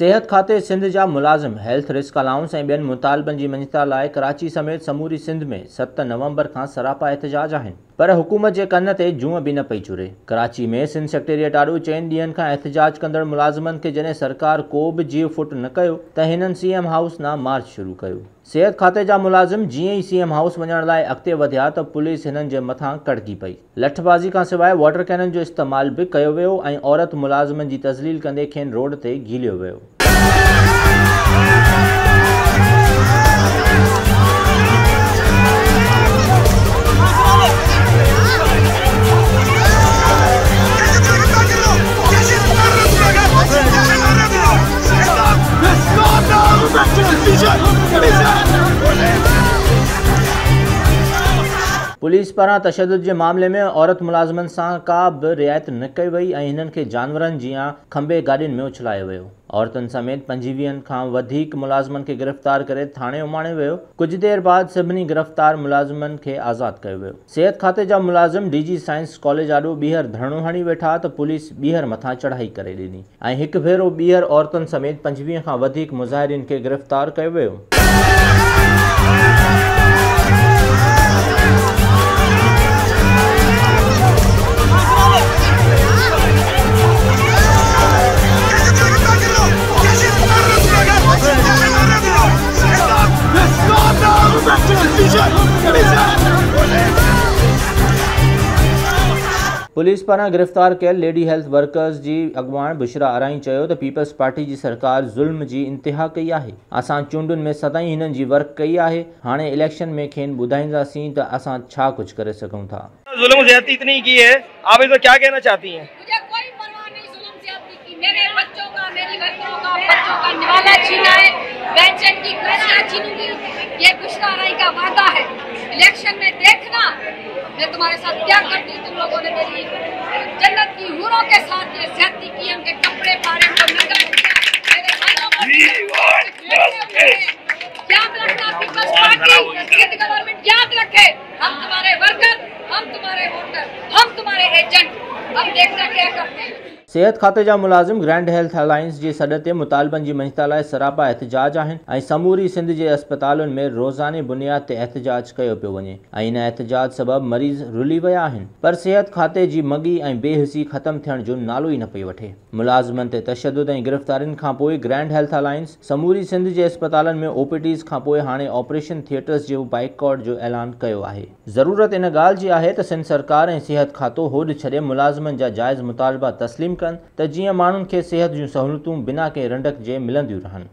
सेहत खाते सिंध जा मुलाज़िम हेल्थ रिस्क अलाउंस ऐं ॿियनि मुतालबनि जी मञता लाइ कराची समेत समूरी सिंध में 7 नवंबर खां सरापा एहतजाज आहिनि, पर हुकूमत जे कन ते जूं बि न पई चुरे। कराची में सिंध सेक्रेटेरिएट आॾो 4 ॾींहनि खां एहतजाज कंदड़ मुलाज़िमनि खे जॾहिं सरकार को बि जीव फुट न कयो त हिननि CM हाउस ॾांहुं मार्च शुरू कयो। सेहत खाते जा मुलाज़िम जीअं ई CM हाउस वञण लाइ अॻिते वधिया त पुलिस हिननि जे मथां कड़की पई। लठबाज़ी खां सवाइ वाटर कैनन जो इस्तेमाल बि कयो वियो ऐं औरत मुलाज़िमनि जी तज़लील कंदे खेनि रोड ते घीलियो वियो। पुलिस पारां तशद्दुद जे मामले में औरत मुलाज़िमनि सां का बि रिआयत न कई वई ऐं हिननि खे जानवरनि जीअं खंबे गाॾियुनि में उछलायो वियो। औरतुनि समेत 25 खां वधीक मुलाज़िमनि खे गिरफ़्तार करे थाणे उमाणियो वियो। कुझु देर बाद सभिनी गिरफ़्तार मुलाज़िमनि खे आज़ादु कयो वियो। सेहत खाते जा मुलाज़िम DG साइंस कॉलेज आॾो ॿीहर धरणो हणी वेठा त पुलिस ॿीहर मथां चढ़ाई करे ॾिनी ऐं हिकु भेरो ॿीहर औरतुनि समेत 25 खां वधीक मुज़ाहिरीन खे गिरफ़्तार कयो वियो। पुलिस पारां गिरफ़्तार कयल लेडी हेल्थ वर्कर्स जी अॻवान बुशरा अराई चयो त पीपल्स पार्टी जी सरकार ज़ुल्म जी इंतिहा कई आहे। असां चूंडुनि में सदाईं हिननि जी वर्क कई आहे। हाणे इलेक्शन में खेनि ॿुधाईंदासीं त असां छा कुझु करे सघूं था। जुल्म ज़्यादती इतनी की है, आप इसको क्या कहना चाहती हैं? मुझे कोई परवाह नहीं जुल्म ज़्यादती की। मेरे बच्चों का, मेरी वर्करों का, बच्चों का निवाला छीना है, पेंशन की कुर्सियां छीनूंगी। ये बुशरा अराई का वादा है। इलेक्शन में देखना मैं तुम्हारे साथ क्या करती। तुम लोगों ने मेरी जन्नत की हूरों के साथ ये ज्यादती की, उनके कपड़े फाड़े, उनको नंगा किया, मेरे भाइयों को याद रखना। पीपल्स पार्टी स्टेट गवर्नमेंट याद रखे, हम तुम्हारे वर्कर, हम तुम्हारे वोटर, हम तुम्हारे एजेंट। अब देखना क्या करते हैं। सेहत खाते जा मुलाज़िम ग्रैंड हेल्थ अलायंस जे सॾ ते मुतालबनि जी मञता लाइ सरापा एहतजाज आहिनि ऐं समूरी सिंध जे अस्पतालुनि में रोज़ाने बुनियाद ते एहतजाज कयो पियो वञे ऐं इन एहतजाज सबबि मरीज़ रुली विया आहिनि, पर सेहत खाते जी मगी ऐं बेहिसी ख़त्म थियण जो नालो ई न पई वठे। मुलाज़िमनि ते तशद्दुद ऐं गिरफ़्तारियुनि खां पोइ ग्रैंड हेल्थ अलायंस समूरी सिंध जे अस्पतालनि में OPDs खां पोइ हाणे ऑपरेशन थिएटर्स जो बाइकॉट जो ऐलान कयो आहे। ज़रूरत इन ॻाल्हि जी आहे त सिंध सरकार ऐं सिहत खातो होॾ छॾे मुलाज़िमनि जा जाइज़ मुतालबा तस्लीम कनि त जीअं माण्हुनि खे सेहत जूं सहूलियतूं बिना कंहिं रंडक जे मिलंदियूं रहनि।